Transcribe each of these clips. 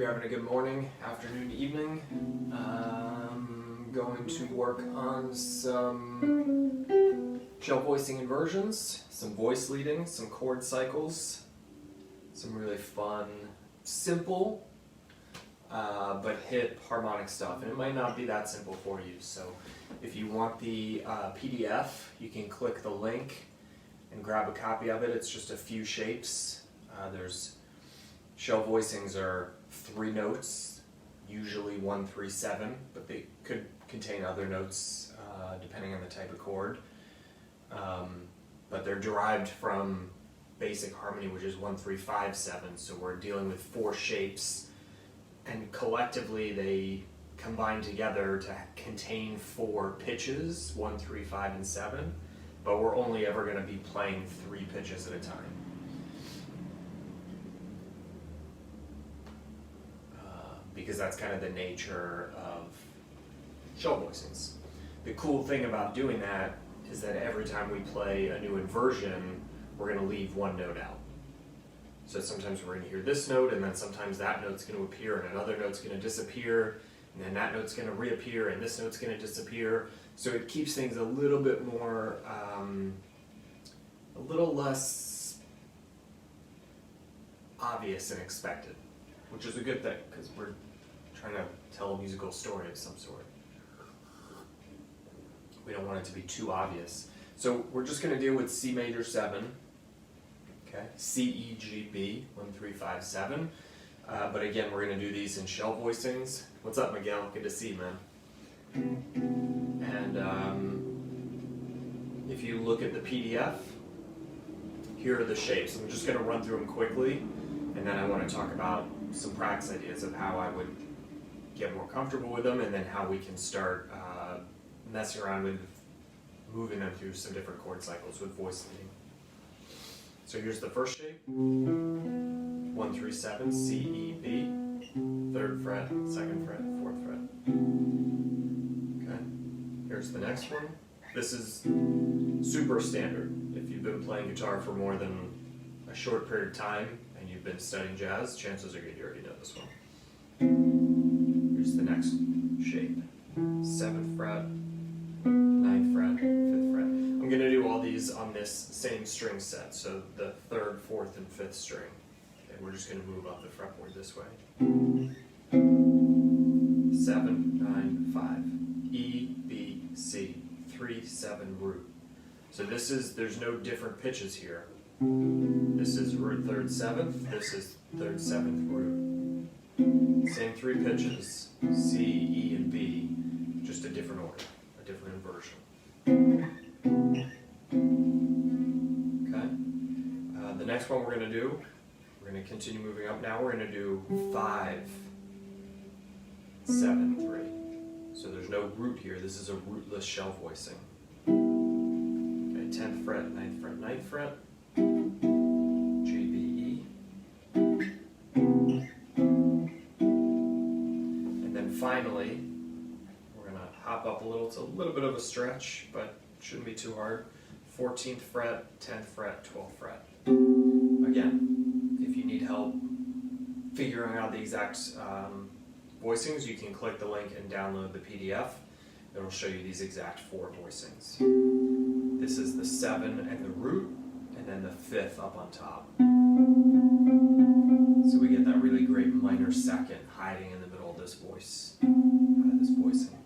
you're having a good morning, afternoon, evening. Going to work on some shell voicing inversions, some voice leading, some chord cycles, some really fun, simple, but hit harmonic stuff. And it might not be that simple for you, so if you want the PDF, you can click the link and grab a copy of it. It's just a few shapes. Shell voicings are 3 notes, usually 1, 3, 7, but they could contain other notes depending on the type of chord. But they're derived from basic harmony, which is 1, 3, 5, 7. So we're dealing with 4 shapes, and collectively they combine together to contain 4 pitches, 1, 3, 5, and 7. But we're only ever going to be playing 3 pitches at a time. Because that's kind of the nature of shell voicings. The cool thing about doing that is that every time we play a new inversion, we're going to leave 1 note out. So sometimes we're going to hear this note, and then sometimes that note's going to appear, and another note's going to disappear, and then that note's going to reappear, and this note's going to disappear. So it keeps things a little bit more, a little less obvious and expected, which is a good thing, because we're trying to tell a musical story of some sort. We don't want it to be too obvious. So we're just going to deal with C major 7, okay? C, E, G, B, 1, 3, 5, 7. But again, we're going to do these in shell voicings. What's up, Miguel? Good to see you, man. And if you look at the PDF, here are the shapes. I'm just going to run through them quickly, and then I want to talk about some practice ideas of how I would get more comfortable with them, and then how we can start messing around with moving them through some different chord cycles with voice leading. So here's the first shape, 1, 3, 7, C, E, B, 3rd fret, 2nd fret, 4th fret. Okay, here's the next one. This is super standard. If you've been playing guitar for more than a short period of time and you've been studying jazz, chances are good you already know this one. Here's the next shape, 7th fret, 9th fret, 5th fret. I'm going to do all these on this same string set, so the 3rd, 4th, and 5th string. Okay, we're just going to move up the fretboard this way. 7, 9, 5, E, B, C, 3, 7, root. So there's no different pitches here. This is root 3rd, 7th, this is 3rd, 7th, root. Same 3 pitches, C, E, and B, just a different order, a different inversion. Okay. The next one we're going to do, we're going to continue moving up now. We're going to do 5, 7, 3. So there's no root here. This is a rootless shell voicing. Okay, 10th fret, 9th fret, 9th fret. G, B, E. And then finally, we're going to hop up a little. It's a little bit of a stretch, but shouldn't be too hard. 14th fret, 10th fret, 12th fret. Again, if you need help figuring out the exact voicings, you can click the link and download the PDF. It'll show you these exact 4 voicings. This is the 7 and the root, and then the 5th up on top. So we get that really great minor second hiding in the middle of this voice, this voicing.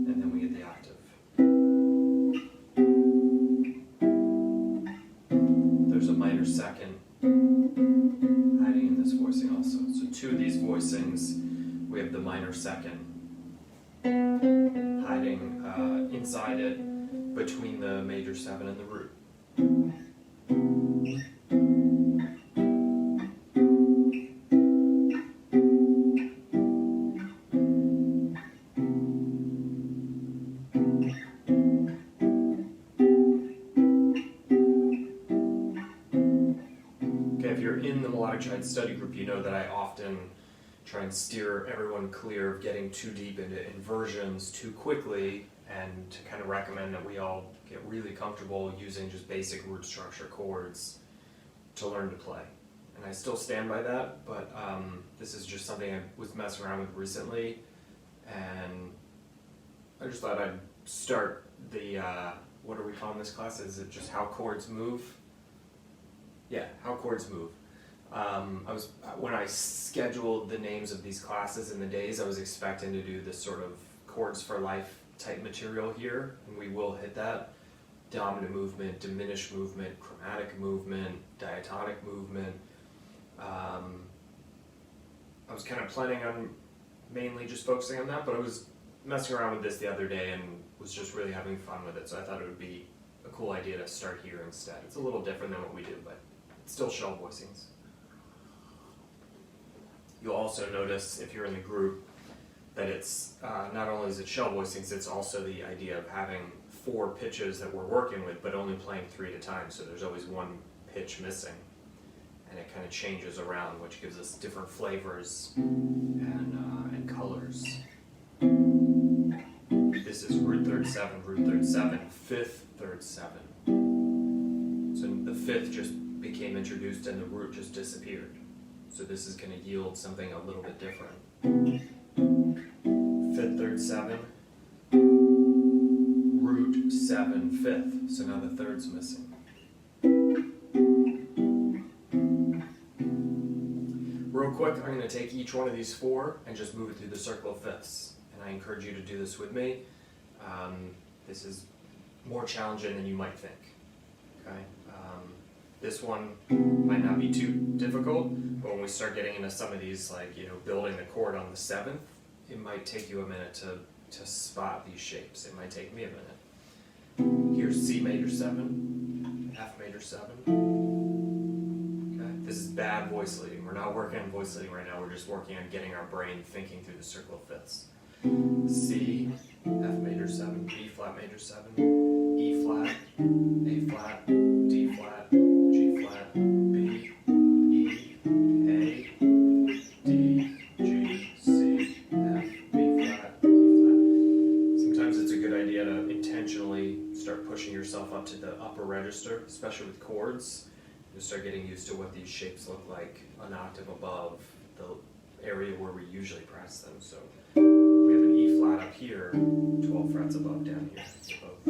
And then we get the octave. There's a minor second hiding in this voicing also. So 2 of these voicings, we have the minor second hiding inside it between the major 7 and the root. Okay, if you're in the melodic child study group, you know that I often try and steer everyone clear of getting too deep into inversions too quickly and to kind of recommend that we all get really comfortable using just basic root structure chords to learn to play. And I still stand by that, but this is just something I was messing around with recently, and I just thought I'd start the, what are we calling this class? Is it just how chords move? Yeah, how chords move. When I scheduled the names of these classes and the days, I was expecting to do this sort of chords for life type material here, and we will hit that. Dominant movement, diminished movement, chromatic movement, diatonic movement. I was kind of planning on mainly just focusing on that, but I was messing around with this the other day and was just really having fun with it, so I thought it would be a cool idea to start here instead. It's a little different than what we do, but it's still shell voicings. You'll also notice, if you're in the group, that it's not only is it shell voicings, it's also the idea of having 4 pitches that we're working with, but only playing 3 at a time, so there's always one pitch missing. And it kind of changes around, which gives us different flavors and colors. This is root third 7, root third 7, 5th third 7. So the 5th just became introduced and the root just disappeared. So this is going to yield something a little bit different. 5th third 7, root 7, 5th. So now the third's missing. Real quick, I'm going to take each one of these 4 and just move it through the circle of fifths. And I encourage you to do this with me. This is more challenging than you might think. Okay? This one might not be too difficult, but when we start getting into some of these, like, building the chord on the 7th, it might take you a minute to spot these shapes. It might take me a minute. Here's C major 7, F major 7. Okay? This is bad voice leading. We're not working on voice leading right now. We're just working on getting our brain thinking through the circle of fifths. C, F major 7, B flat major 7, E flat, A flat, D flat, G flat, B, E, A, D, G, C, F, B flat, E flat. Sometimes it's a good idea to intentionally start pushing yourself up to the upper register, especially with chords. You'll start getting used to what these shapes look like an octave above the area where we usually press them. So we have an E flat up here, 12 frets above down here. So both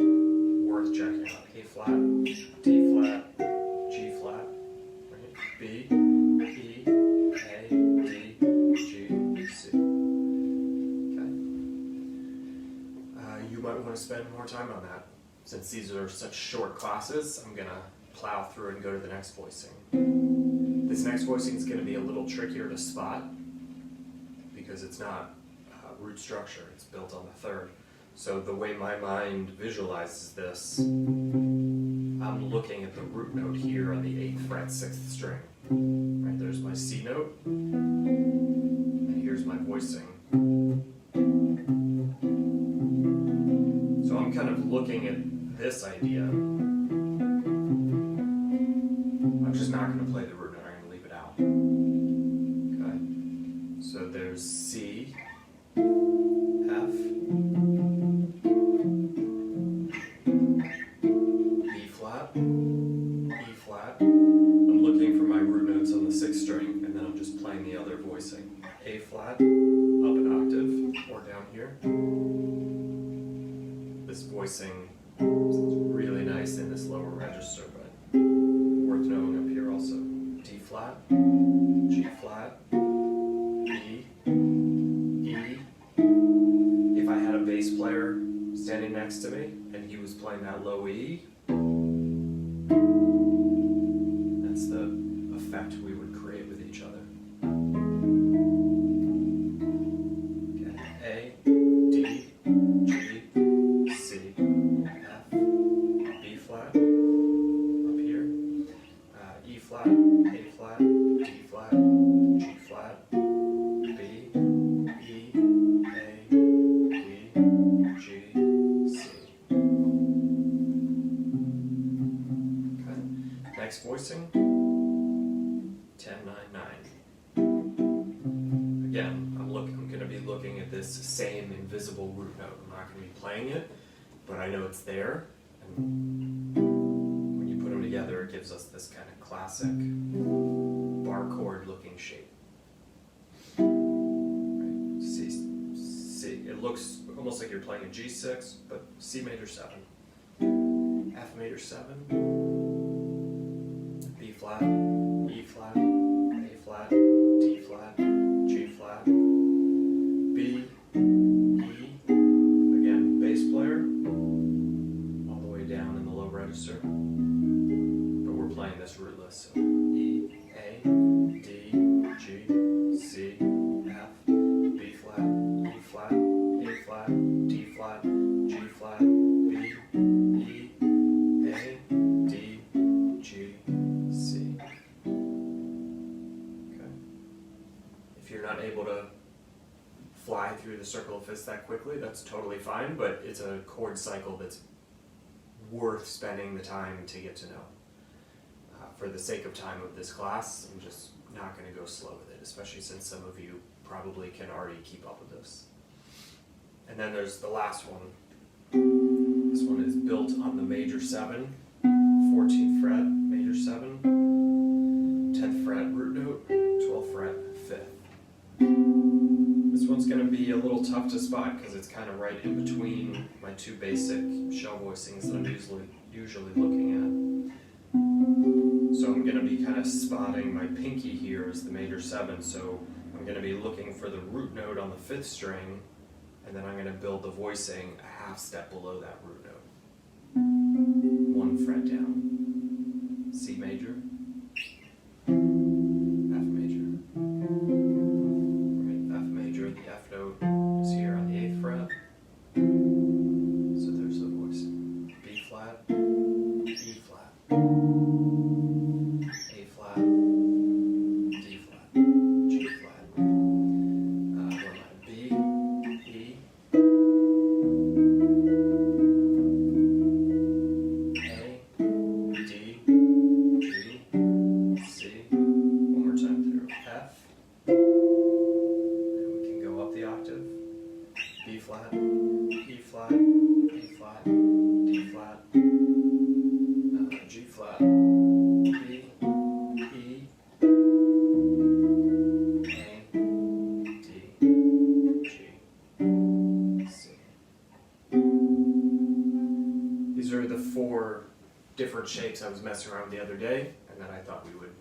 worth checking out. A flat, D flat, G flat, right? B, E, A, D, G, C. Okay. You might want to spend more time on that. Since these are such short classes, I'm going to plow through and go to the next voicing. This next voicing is going to be a little trickier to spot because it's not root structure, it's built on the 3rd. So the way my mind visualizes this, I'm looking at the root note here on the 8th fret, 6th string. Right, there's my C note, and here's my voicing. So I'm kind of looking at this idea. I'm just not going to play the root note, I'm going to leave it out. Okay, so there's C, F, B flat, E flat. I'm looking for my root notes on the 6th string, and then I'm just playing the other voicing. A flat, up an octave, or down here. This voicing sounds really nice in this lower register, but worth knowing up here also. D flat, G flat, E, E. If I had a bass player standing next to me and he was playing that low E, that's the effect we would create with each other. Okay. A, D, G, C, F, B flat, up here, E flat, A flat, D flat, G flat, B, E, A, D, G, C. Okay. Next voicing, 10, 9, 9. Again, I'm going to be looking at this same invisible root note. I'm not going to be playing it, but I know it's there. And when you put them together, it gives us this kind of classic bar chord looking shape. Right. C. It looks almost like you're playing a G6, but C major 7, F major 7, B flat, E flat, A flat, D flat, G flat, B, E, again bass player, all the way down in the low register, but we're playing this rootless, so E, A, D, G, C, F, B flat, E flat, A flat, D flat, G flat, B, E, A, D, G, C. Okay. If you're not able to fly through the circle of fifths that quickly, that's totally fine, but it's a chord cycle that's worth spending the time to get to know. For the sake of time of this class, I'm just not going to go slow with it, especially since some of you probably can already keep up with this. And then there's the last one. This one is built on the major 7, 14th fret, major 7, 10th fret root note, 12th fret, 5th. This one's going to be a little tough to spot because it's kind of right in between my two basic shell voicings that I'm usually looking at. So I'm going to be kind of spotting my pinky here as the major 7, so I'm going to be looking for the root note on the 5th string, and then I'm going to build the voicing a half step below that root note. 1 fret down. C major, F major. Right, F major, the F note is here on the 8th fret. So there's the voicing. B flat, E flat, A flat, D flat, G flat. What am I? B, E, A, D, G, C. One more time through. F. And we can go up the octave. B flat, E flat, A flat, D flat, G flat, B, E, A, D, G, C. These are the 4 different shapes I was messing around with the other day, and that I thought we would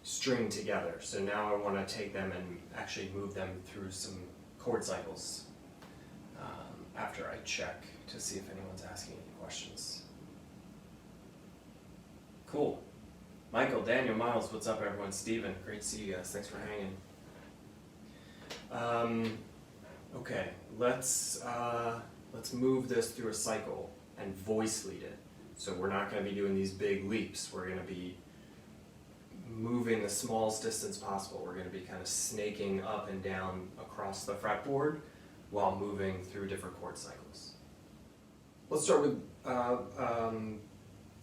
string together. So now I want to take them and actually move them through some chord cycles after I check to see if anyone's asking any questions. Cool. Michael, Daniel, Miles, what's up everyone? Steven, great to see you guys. Thanks for hanging. Okay, let's move this through a cycle and voice lead it. So we're not going to be doing these big leaps. We're going to be moving the smallest distance possible. We're going to be kind of snaking up and down across the fretboard while moving through different chord cycles. Let's start with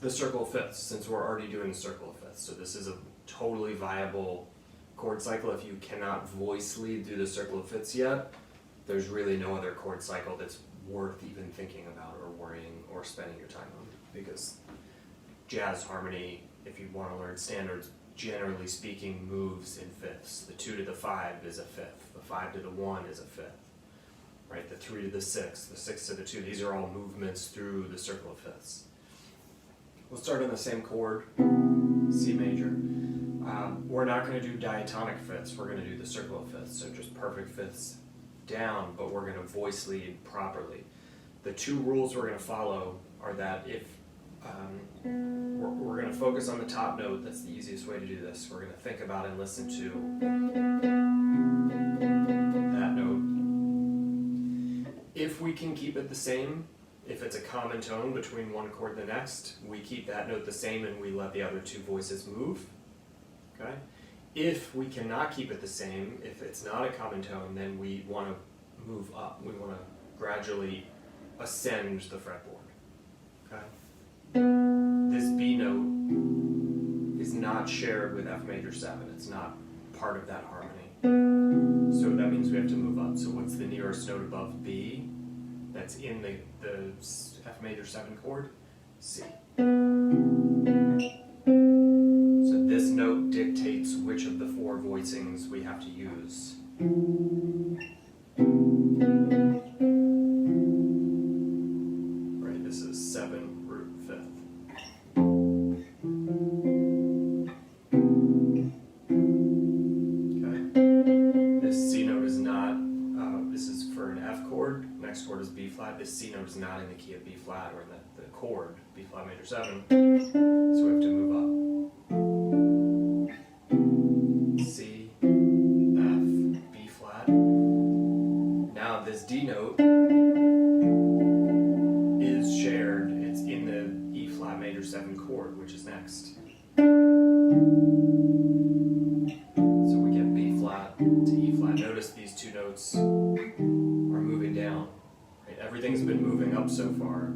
the circle of fifths, since we're already doing the circle of fifths. So this is a totally viable chord cycle. If you cannot voice lead through the circle of fifths yet, there's really no other chord cycle that's worth even thinking about or worrying or spending your time on, because jazz harmony, if you want to learn standards, generally speaking, moves in fifths. The 2 to the 5 is a fifth. The 5 to the 1 is a fifth. Right? The 3 to the 6, the 6 to the 2. These are all movements through the circle of fifths. We'll start on the same chord, C major. We're not going to do diatonic fifths. We're going to do the circle of fifths. So just perfect fifths down, but we're going to voice lead properly. The 2 rules we're going to follow are that if we're going to focus on the top note, that's the easiest way to do this. We're going to think about and listen to that note. If we can keep it the same, if it's a common tone between one chord and the next, we keep that note the same and we let the other 2 voices move. Okay? If we cannot keep it the same, if it's not a common tone, then we want to move up. We want to gradually ascend the fretboard. Okay? This B note is not shared with F major 7. It's not part of that harmony. So that means we have to move up. So what's the nearest note above B? that's in the F major 7 chord, C. So this note dictates which of the 4 voicings we have to use. Right, this is 7 root 5th. Next chord is B flat. This C note is not in the key of B flat or in the chord B flat major 7, so we have to move up. C, F, B flat. Now this D note is shared. It's in the E flat major 7 chord, which is next. So we get B flat to E flat. Notice these 2 notes are moving down. Right? Everything's been moving up so far.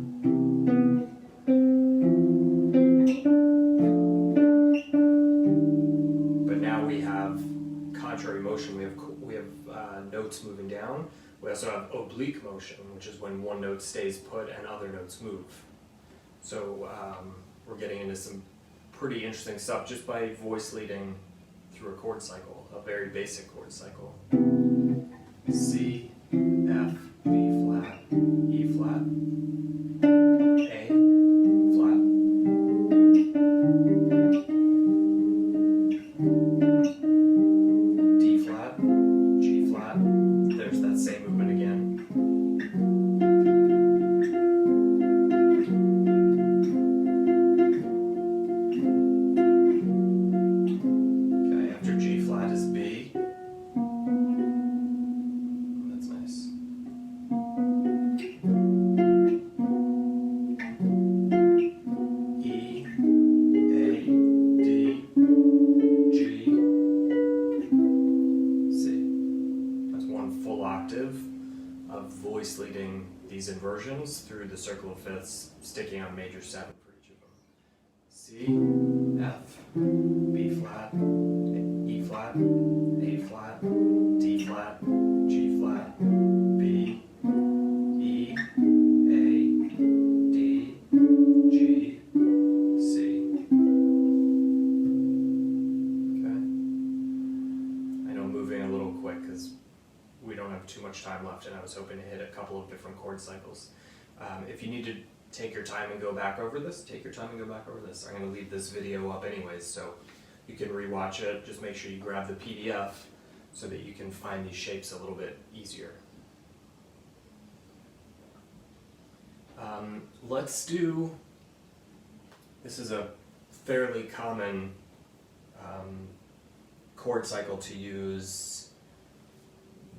But now we have contrary motion. We have notes moving down. We also have oblique motion, which is when one note stays put and other notes move. So we're getting into some pretty interesting stuff just by voice leading through a chord cycle, a very basic chord cycle. C, F, B flat, E flat, A, flat, D flat, G flat. There's that same movement again. Okay, after G flat is B. That's nice. E, A, D, G, C. That's one full octave of voice leading these inversions through the circle of fifths, sticking on major 7 for each of them. C, F, B flat, E flat, A flat, D flat, G flat, B, E, A, D, G, C. Okay. I know I'm moving a little quick because we don't have too much time left, and I was hoping to hit a couple of different chord cycles. If you need to take your time and go back over this, take your time and go back over this. I'm going to leave this video up anyways, so you can rewatch it. Just make sure you grab the PDF so that you can find these shapes a little bit easier. Let's do, this is a fairly common chord cycle to use,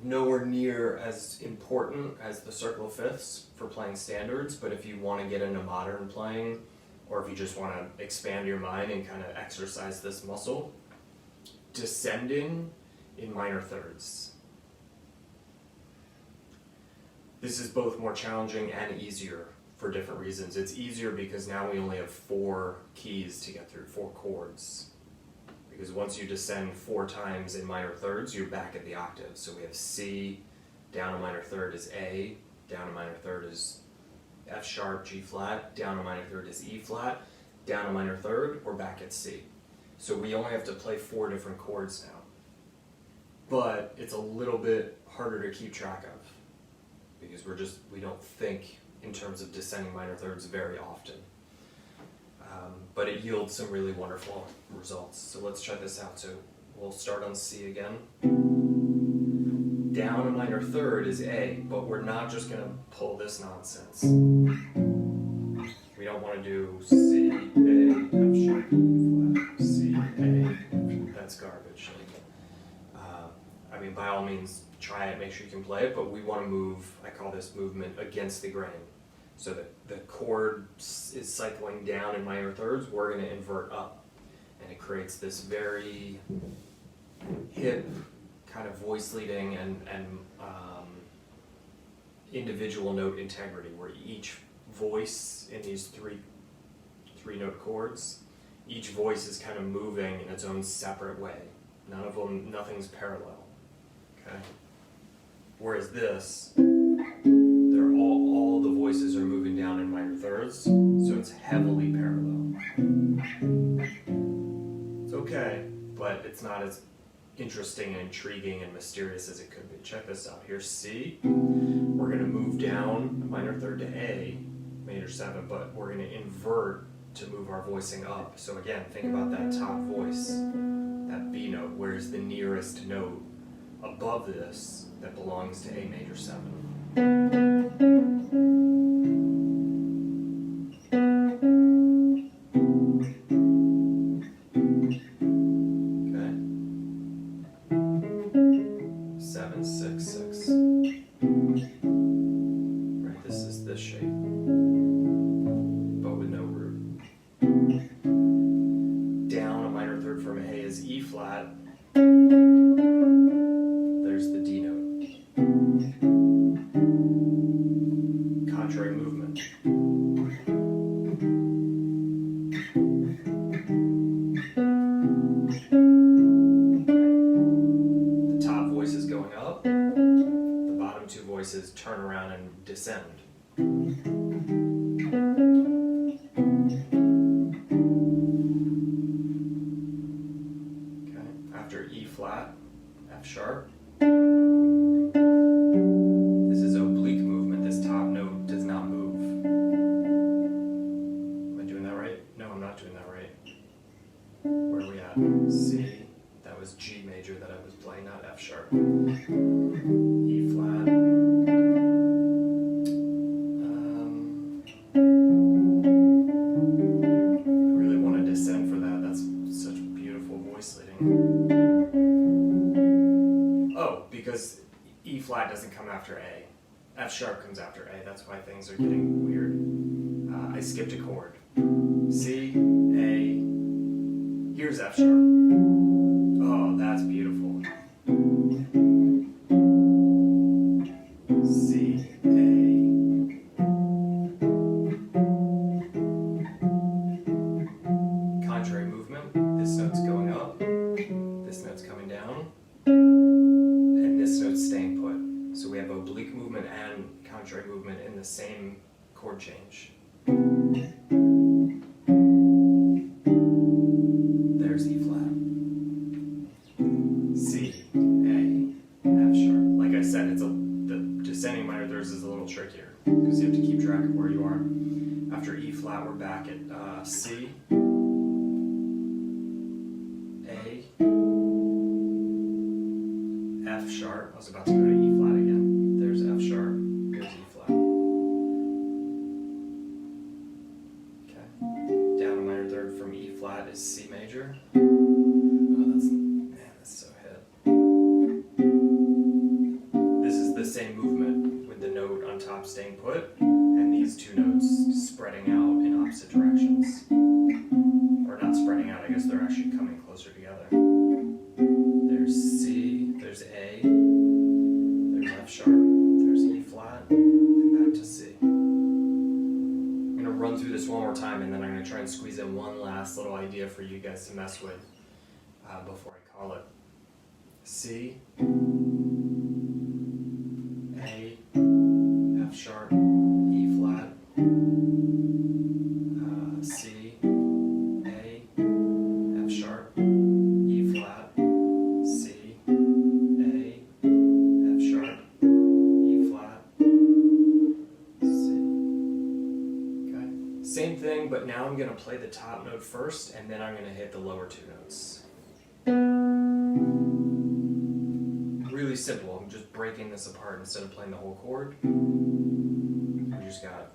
nowhere near as important as the circle of fifths for playing standards, but if you want to get into modern playing, or if you just want to expand your mind and kind of exercise this muscle, descending in minor thirds. This is both more challenging and easier for different reasons. It's easier because now we only have 4 keys to get through, 4 chords. Because once you descend 4 times in minor thirds, you're back at the octave. So we have C, down a minor third is A, down a minor third is F sharp, G flat, down a minor third is E flat, down a minor third, we're back at C. So we only have to play 4 different chords now. But it's a little bit harder to keep track of because we don't think in terms of descending minor thirds very often. But it yields some really wonderful results. So let's try this out. So we'll start on C again. Down a minor third is A, but we're not just going to pull this nonsense. We don't want to do C, A, F sharp, E flat, C, A. That's garbage. I mean, by all means, try it, make sure you can play it, but we want to move, I call this movement against the grain. So that the chord is cycling down in minor thirds, we're going to invert up. And it creates this very hip kind of voice leading and individual note integrity, where each voice in these three note chords, each voice is kind of moving in its own separate way. Nothing's parallel. Okay? Whereas this, they're all all the voices are moving down in minor thirds, so it's heavily parallel. It's okay, but it's not as interesting and intriguing and mysterious as it could be. Check this out. Here's C. We're going to move down a minor third to A, major 7, but we're going to invert to move our voicing up. So again, think about that top voice, that B note. Where's the nearest note above this that belongs to A major 7? Okay. 7, 6, 6. Right, this is this shape, but with no root. Down a minor third from A is E flat. There's the D note. Contrary movement. The top voice is going up. The bottom two voices turn around and descend. Okay, after E flat, F sharp. This is oblique movement. This top note does not move. Am I doing that right? No, I'm not doing that right. Where are we at? C. That was G major that I was playing, not F sharp. E flat. I really want to descend for that. That's such beautiful voice leading. Oh, because E flat doesn't come after A. F sharp comes after A. That's why things are getting weird. I skipped a chord. C, A. Here's F sharp. Oh, that's beautiful. C, A. Contrary movement. This note's going up. This note's coming down. And this note's staying put. So we have oblique movement and contrary movement in the same chord change. There's E flat. C, A, F sharp. Like I said, the descending minor thirds is a little trickier because you have to keep track of where you are. After E flat, we're back at C, A, F sharp. I was about to go to E flat again. There's F sharp. Here's E flat. Okay. Down a minor third from E flat is C major. Oh, that's so hit. This is the same movement with the note on top staying put, and these two notes spreading out in opposite directions. Or not spreading out, I guess they're actually coming closer together. There's C, there's A, there's F sharp, there's E flat, and back to C. I'm going to run through this one more time, and then I'm going to try and squeeze in one last little idea for you guys to mess with before I call it. C, A, F sharp, E flat, C, A, F sharp, E flat, C, A, F sharp, E flat, C. Okay. Same thing, but now I'm going to play the top note first, and then I'm going to hit the lower two notes. Really simple. I'm just breaking this apart instead of playing the whole chord. We just got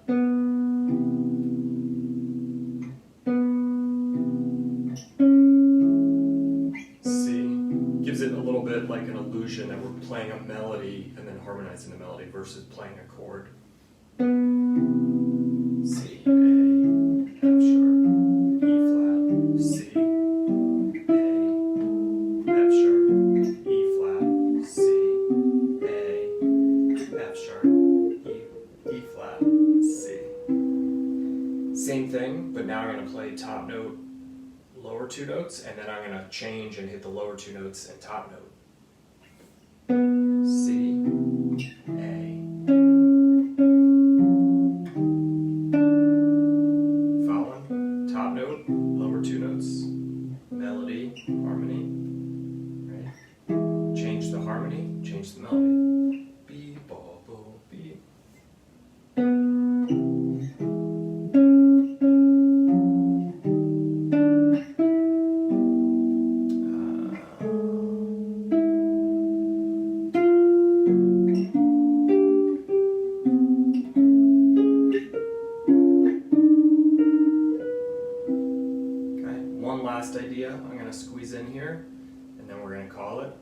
C. Gives it a little bit like an illusion that we're playing a melody and then harmonizing the melody versus playing a chord. C, A, F sharp, E flat, C, A, F sharp, E flat, C, A, F sharp, E flat, C. Same thing, but now I'm going to play top note, lower two notes, and then I'm going to change and hit the lower two notes and top note. C, A, melody. B, bo, bo, B. Idea I'm going to squeeze in here, and then we're going to call it.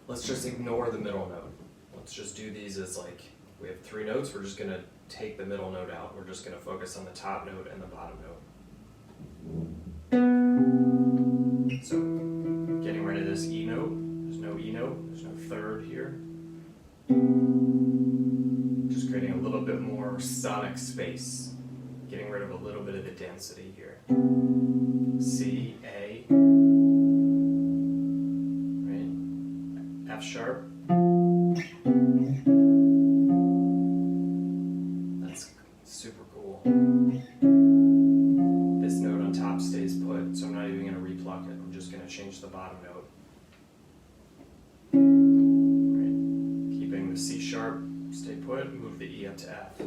Let's just ignore the middle note. Let's just do these as like, we have 3 notes, we're just going to take the middle note out. We're just going to focus on the top note and the bottom note. So, getting rid of this E note. There's no E note, there's no third here. Just creating a little bit more sonic space. Getting rid of a little bit of the density here. C, A, right? F sharp. That's super cool. This note on top stays put, so I'm not even going to repluck it. I'm just going to change the bottom note. Right? Keeping the C sharp, stay put, move the E up to F.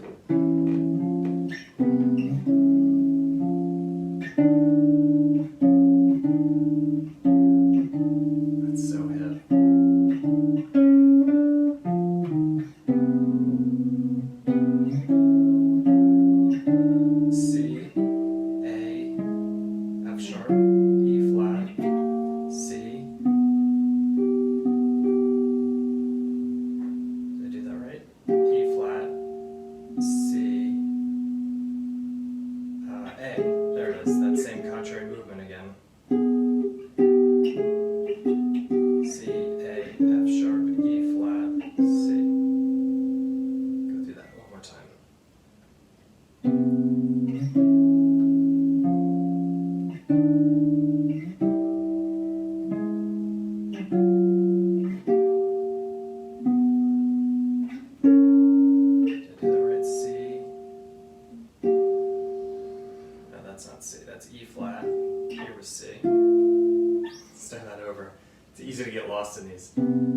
That's E flat, here was C. Let's start that over. It's easy to get lost in these.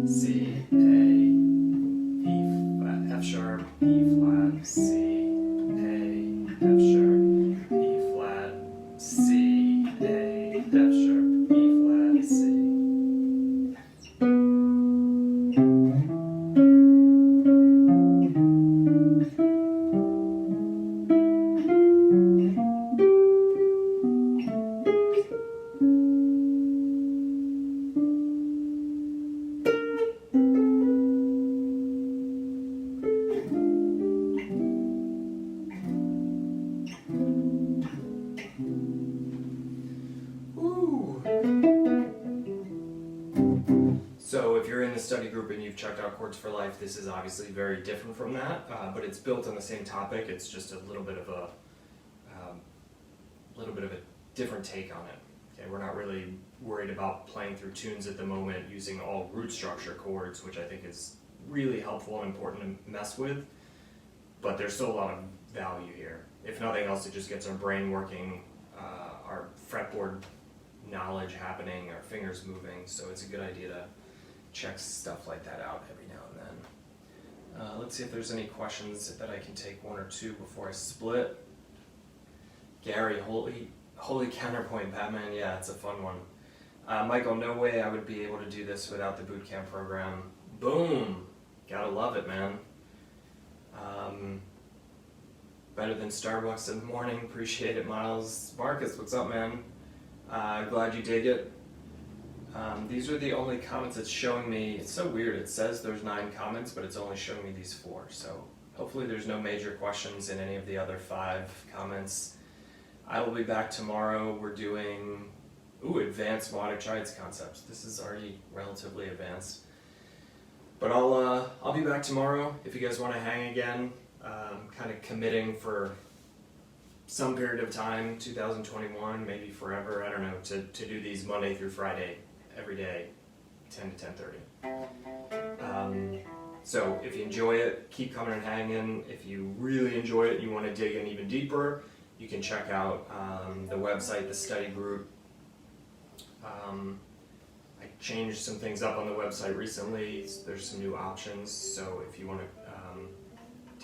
C, A, E flat, F sharp, E flat, C, A, F sharp, E flat, C, A, F sharp, E flat, C. So if you're in the study group and you've checked out Chords for Life, this is obviously very different from that, but it's built on the same topic. It's just a little bit of a different take on it. Okay, we're not really worried about playing through tunes at the moment using all root structure chords, which I think is really helpful and important to mess with, but there's still a lot of value here. If nothing else, it just gets our brain working, our fretboard knowledge happening, our fingers moving, so it's a good idea to check stuff like that out every now and then. Let's see if there's any questions that I can take, 1 or 2 before I split. Gary, holy counterpoint, Batman, yeah, it's a fun one. Michael, no way I would be able to do this without the bootcamp program. Boom! Gotta love it, man. Better than Starbucks in the morning, appreciate it, Miles. Marcus, what's up, man? Glad you dig it. These are the only comments it's showing me. It's so weird, it says there's 9 comments, but it's only showing me these 4. So hopefully there's no major questions in any of the other 5 comments. I will be back tomorrow. We're doing, advanced melodic triads concepts. This is already relatively advanced. But I'll be back tomorrow if you guys want to hang again. Kind of committing for some period of time, 2021, maybe forever, I don't know, to do these Monday through Friday, every day, 10 to 10:30. So if you enjoy it, keep coming and hanging. If you really enjoy it and you want to dig in even deeper, you can check out the website, the study group. I changed some things up on the website recently. There's some new options, so if you want to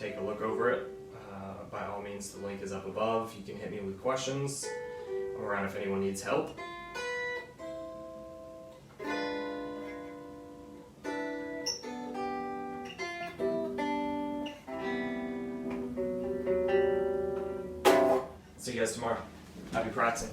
take a look over it, by all means, the link is up above. You can hit me with questions. I'm around if anyone needs help. See you guys tomorrow. Happy practicing.